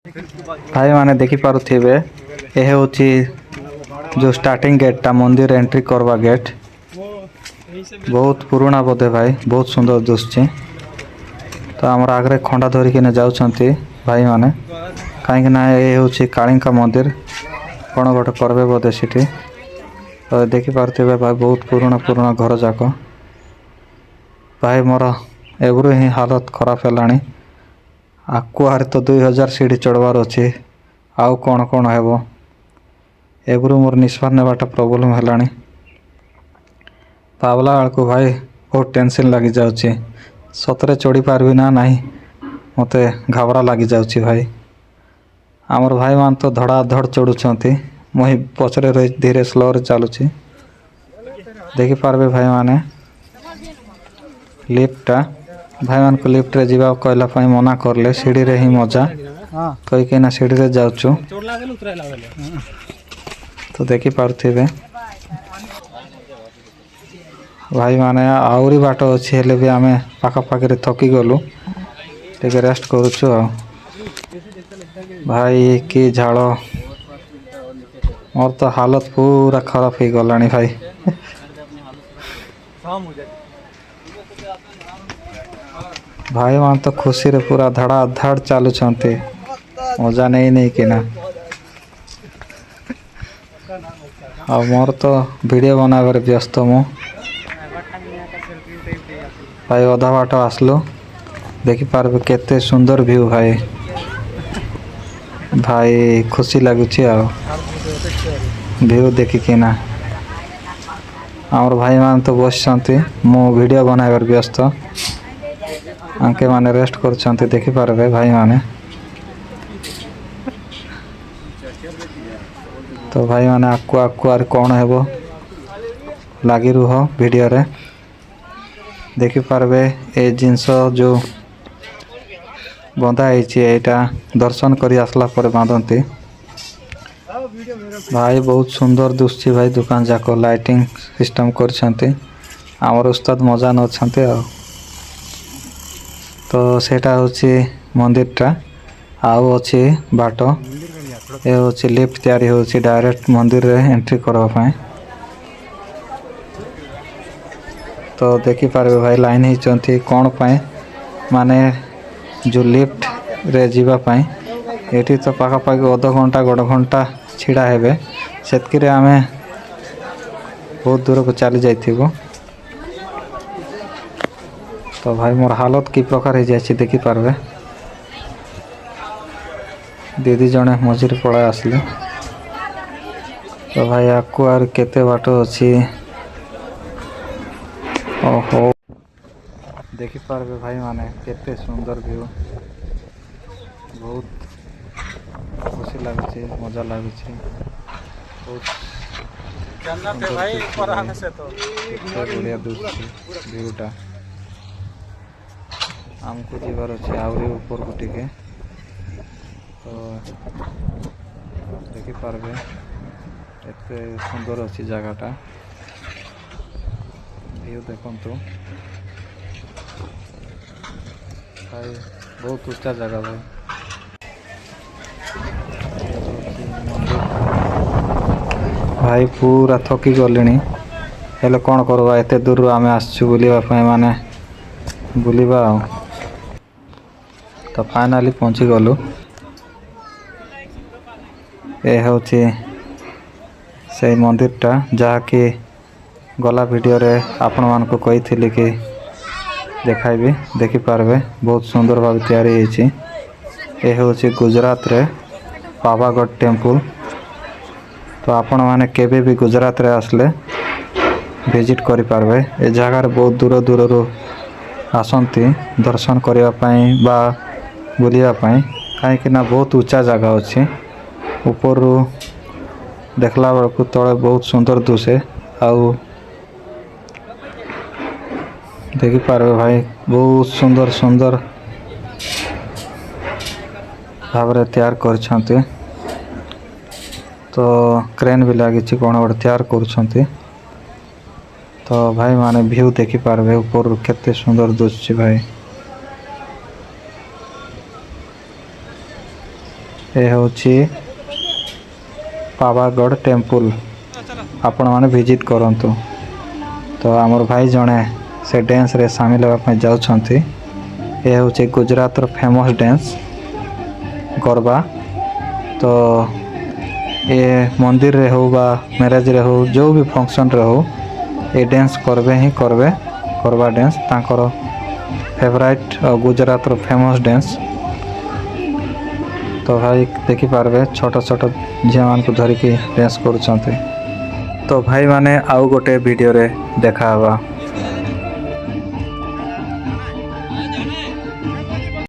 भाई माने देखी पारुथिबे यह हूँ जो स्टार्टिंग गेटटा मंदिर एंट्री करवा गेट बहुत पुराना बोधे भाई बहुत सुंदर दुसची तो आमर आगे खंडा धरिकी जाऊँगी भाई माने कहीं ये हूँ कालिका मंदिर कौन गोटे करबे बोधे सीटी तो देखी पारुथिबे भाई बहुत पुराना घर जाक भाई मोर एवरू ही हालत खराब है आकुआर तो 2000 सीढ़ी चढ़वार अच्छे आउ कौन कौन हेब एगुरु मोर निश्वास नेबाटा प्रॉब्लम है पावला को भाई बहुत टेंशन लगी जाऊँगी सतरे चढ़ी पार्बी ना नहीं मते घाबरा लगी जाऊँगी भाई आमर भाई मान तो धड़ा धड़ चढ़ुंट मुई पचरे रही धीरे स्लो चलुची देखी पार्बे भाई माने लिफ्टा भाई मान को लिफ्ट रे जीवा कहला मना करले सीढ़ी रे ही मजा कहीकि ना सीढ़ी रे जाऊँ तो देखी पार्थिबे भाई माने आउरी बाट अच्छी हेले भी आमे पाखापाखि थकी गलु टे रेस्ट करुचु भाई कि झाड़ मोर तो हालत पूरा खराब हो गला भाई भाई मान तो खुशी रे पूरा धड़ा धड़ चालू मजा नहीं नहीं कि ना आ मोर तो वीडियो बनावर व्यस्त मु भाई अधा बाट आसलु देखी पार्बे केते सुंदर व्यू भाई भाई खुशी लगुच व्यू देखिकी ना आमर भाई मान तो बस मु वीडियो बनावर व्यस्त आंके माने रेस्ट कर देखी पार्बे भाई माने तो भाई माने आकु आकु आर कौन हेबो लगी रुह वीडियो रे देखी पार्बे ए जिनस जो बंधा होता दर्शन करी आसला पर बांधती भाई बहुत सुंदर दुसची भाई दुकान जाक लाइटिंग सिस्टम कर आमर उस्ताद मजा नौछंती तो सेटा होची मंदिरटा आउ अच्छी बाट ये हूँ लिफ्ट तैयारी होची डायरेक्ट मंदिर रे एंट्री करवाई तो देखी पारे भाई लाइन ही कौन पाए माने जो लिफ्ट रे जीवा पाए ये तो पाखापाखि अध घंटा गोड़ घंटा छिड़ा हेबे सेतकी आमे बहुत दूर को चली जाइथिबो तो भाई मोर हालत की प्रकार हो जाए देखी पार्बे दीदी जड़े मझिरे पड़ा आसले तो भाई आकु आर केते बाट अच्छी ओहो देखी पार्बे भाई माने केते सुंदर व्यू बहुत खुशी लगुच मजा लगुच बहुत बढ़िया व्यूटा आमको जीवार अच्छे आहरी ऊपर को टिके तो देखी पार्बे एते सुंदर अच्छी जगहटा व्यू देखंतु भाई बहुत उच्चा जगह भाई भाई पूरा थकी गलिनी हेले कौन करवा एते दूर आमे आसछु बुलिबा माने बुलिबा तो फाइनाली पहुंची गलु ये हूँ से मंदिरटा जहाँकि गला वीडियो रे आपण मान को कही थी कि देखाइबी देखी पार्बे बहुत सुंदर भाव तैयारी होती ये हूँ गुजरात रे पावागढ़ टेम्पल तो आपण माने केबे भी गुजरात रे आसले विजिट करि पार्बे ए जगह बहुत दूर दूर रो आसंती दर्शन करने बा बुलिया कहीं बहुत ऊंचा जगह अच्छी ऊपर देखला बेलू तले बहुत सुंदर दुसे आउ देखी पारे भाई बहुत सुंदर सुंदर भाव तैयार कर तो क्रेन भी लगी कौन गोटे तैयार कर तो भाई माने व्यू देखी पारे ऊपर केते सुंदर दुसची भाई ए होची पावागढ़ टेम्पल आपण माने विजिट करंतु। तो आमर भाई जणे से डांस रे शामिल होगा पे जाउछंती। ए होची गुजरात रो फेमस डांस गरबा। तो ये मंदिर रे हो बा मैरिज रे हो जो भी फंक्शन रे हो ये डांस करबे ही करबे करबा डांस तांकर फेवरेट गुजरात रो फेमस डांस। तो भाई देखि पारबे छोट छोट झिया मान को धरिकी डांस करूछंती। तो भाई माने आउ गोटे वीडियो रे देखा हवा।